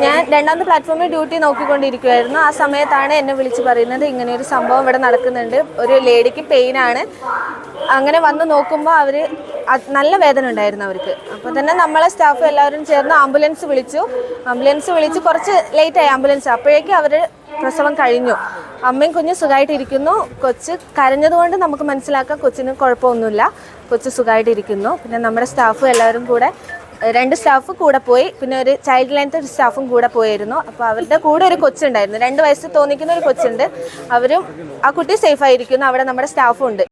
ഞാൻ രണ്ടാമത്തെ പ്ലാറ്റ്ഫോമിൽ ഡ്യൂട്ടി നോക്കിക്കൊണ്ടിരിക്കുമായിരുന്നു. ആ സമയത്താണ് എന്നെ വിളിച്ച് പറയുന്നത് ഇങ്ങനെ ഒരു സംഭവം ഇവിടെ നടക്കുന്നുണ്ട്, ഒരു ലേഡിക്ക് പെയിനാണ്. അങ്ങനെ വന്ന് നോക്കുമ്പോൾ അവർ നല്ല വേദന ഉണ്ടായിരുന്നു അവർക്ക്. അപ്പോൾ തന്നെ നമ്മളെ സ്റ്റാഫ് എല്ലാവരും ചേർന്ന് ആംബുലൻസ് വിളിച്ച് കുറച്ച് ലേറ്റായി ആംബുലൻസ്. അപ്പോഴേക്കും അവർ പ്രസവം കഴിഞ്ഞു. അമ്മയും കുഞ്ഞും സുഖമായിട്ടിരിക്കുന്നു. കൊച്ച് കരഞ്ഞതുകൊണ്ട് നമുക്ക് മനസ്സിലാക്കാം കൊച്ചിന് കുഴപ്പമൊന്നുമില്ല, കൊച്ച് സുഖമായിട്ടിരിക്കുന്നു. പിന്നെ നമ്മുടെ സ്റ്റാഫും എല്ലാവരും കൂടെ, 2 സ്റ്റാഫ് കൂടെ പോയി, പിന്നെ ഒരു ചൈൽഡ് ലൈനിൻ്റെ ഒരു സ്റ്റാഫും കൂടെ പോയിരുന്നു. അപ്പോൾ അവരുടെ കൂടെ ഒരു കൊച്ചുണ്ടായിരുന്നു, 2 വയസ്സ് തോന്നിക്കുന്ന ഒരു കൊച്ചുണ്ട്. അവരും ആ കുട്ടി സേഫായിരിക്കുന്നു. അവിടെ നമ്മുടെ സ്റ്റാഫും ഉണ്ട്.